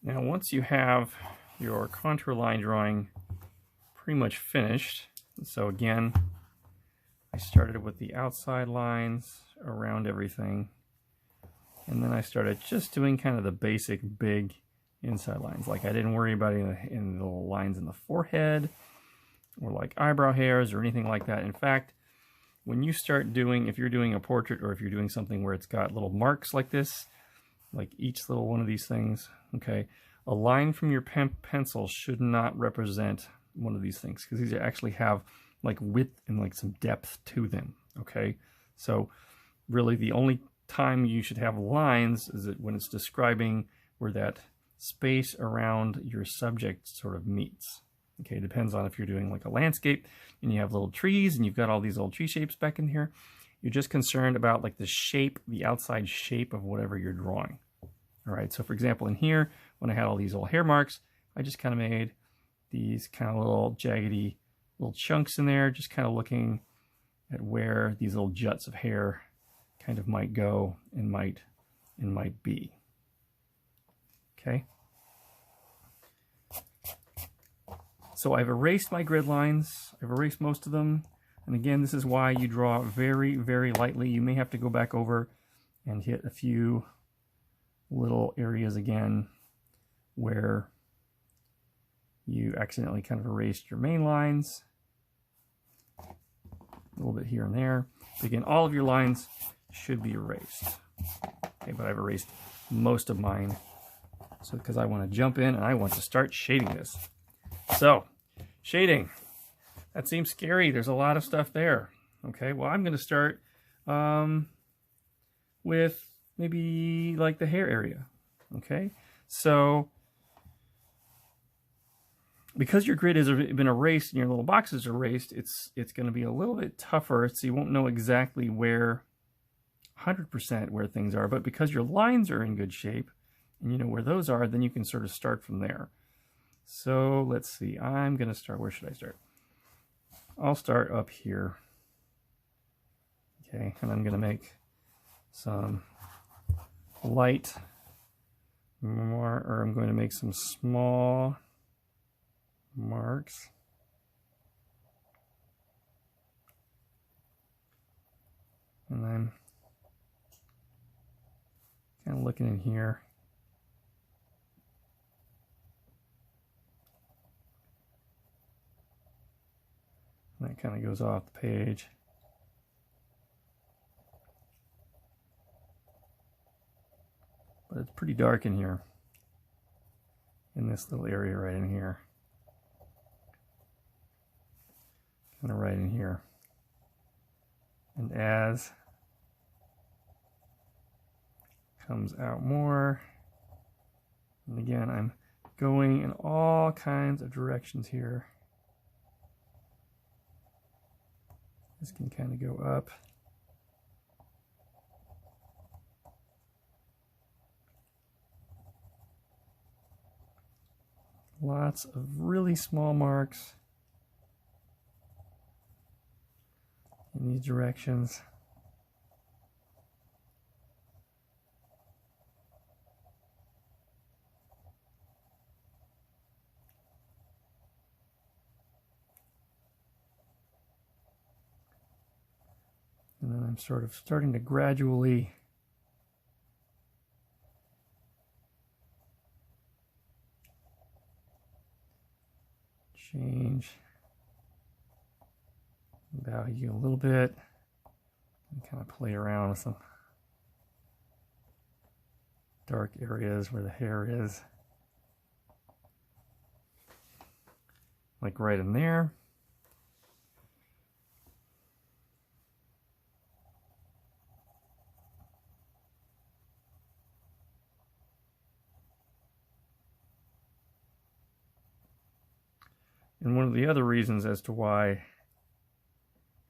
Now, once you have your contour line drawing pretty much finished, so again, I started with the outside lines around everything, and then I started just doing kind of the basic big inside lines. Like I didn't worry about any in the lines in the forehead or like eyebrow hairs or anything like that. In fact, when you start doing, if you're doing a portrait or if you're doing something where it's got little marks like this, like each little one of these things, okay, a line from your pencil should not represent one of these things, because these actually have like width and like some depth to them, okay? So really the only time you should have lines is when it's describing where that space around your subject sort of meets. Okay, it depends on if you're doing like a landscape and you have little trees and you've got all these old tree shapes back in here. You're just concerned about like the shape, the outside shape of whatever you're drawing. All right, so for example, in here, when I had all these old hair marks, I just kind of made these kind of little jaggedy little chunks in there, just kind of looking at where these little juts of hair kind of might go and might be. Okay. So I've erased my grid lines. I've erased most of them. And again, this is why you draw very, very lightly. You may have to go back over and hit a few little areas again where you accidentally kind of erased your main lines. A little bit here and there. But again, all of your lines should be erased. Okay, but I've erased most of mine. So because I want to jump in and I want to start shading this. So, shading. That seems scary. There's a lot of stuff there. Okay, well, I'm going to start with maybe like the hair area. Okay, so because your grid has been erased and your little boxes are erased, it's going to be a little bit tougher, so you won't know exactly where 100% where things are. But because your lines are in good shape and you know where those are, then you can sort of start from there. So let's see, I'm going to start, where should I start? I'll start up here. Okay, and I'm going to make some light, or I'm going to make some small marks. And I'm kind of looking in here. That kind of goes off the page. But it's pretty dark in here, in this little area right in here. Kind of right in here. And as comes out more, and again, I'm going in all kinds of directions here. This can kind of go up. Lots of really small marks in these directions. And then I'm sort of starting to gradually change value a little bit and kind of play around with some dark areas where the hair is. Like right in there. And one of the other reasons as to why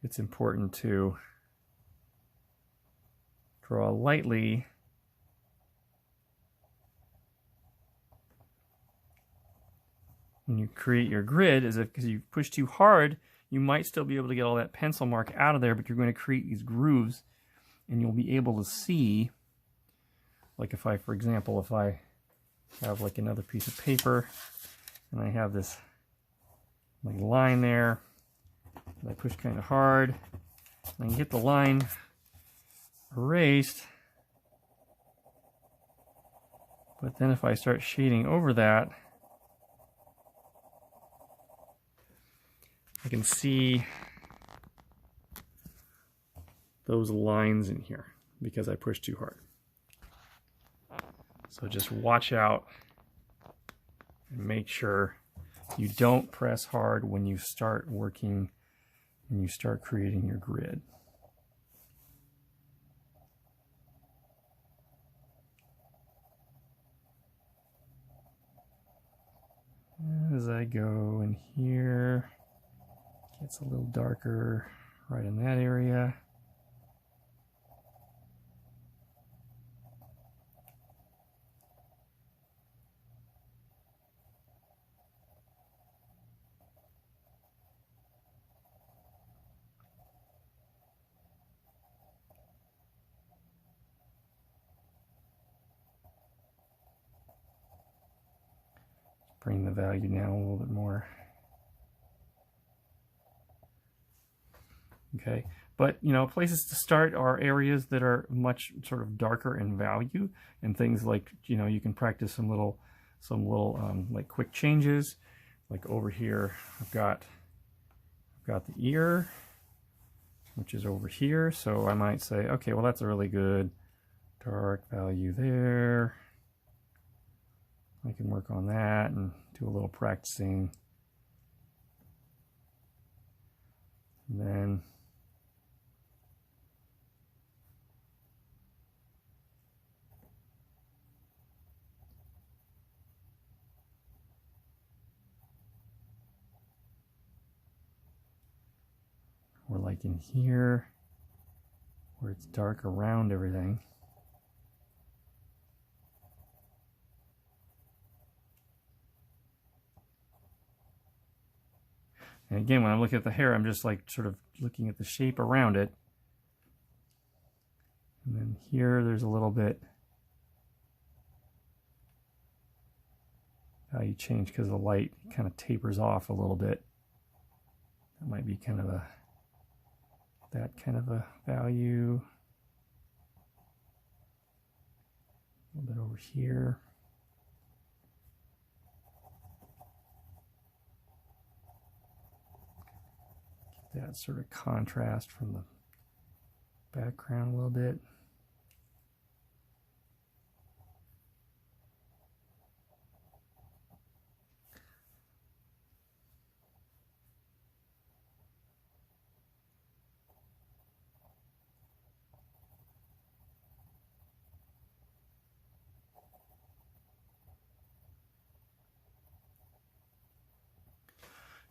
it's important to draw lightly when you create your grid is if, because you push too hard, you might still be able to get all that pencil mark out of there, but you're going to create these grooves and you'll be able to see, like if I, for example, if I have like another piece of paper, and I have this like line there that I push kind of hard. I can get the line erased, but then if I start shading over that, I can see those lines in here because I pushed too hard. So just watch out and make sure you don't press hard when you start working, when you start creating your grid. As I go in here, it gets a little darker right in that area. Bring the value down a little bit more. Okay, but you know, places to start are areas that are much sort of darker in value, and things like, you know, you can practice some little like quick changes. Like over here, I've got the ear, which is over here. So I might say, okay, well, that's a really good dark value there. I can work on that and do a little practicing. And then we're like in here where it's dark around everything. And again, when I'm looking at the hair, I'm just like sort of looking at the shape around it. And then here, there's a little bit value change because the light kind of tapers off a little bit. That might be kind of that kind of a value. A little bit over here. That sort of contrast from the background a little bit.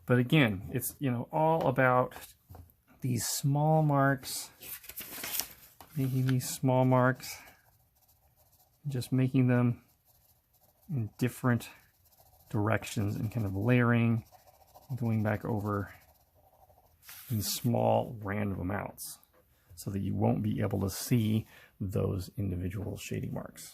But again, it's, you know, all about these small marks, making these small marks, just making them in different directions and kind of layering and going back over in small random amounts so that you won't be able to see those individual shading marks.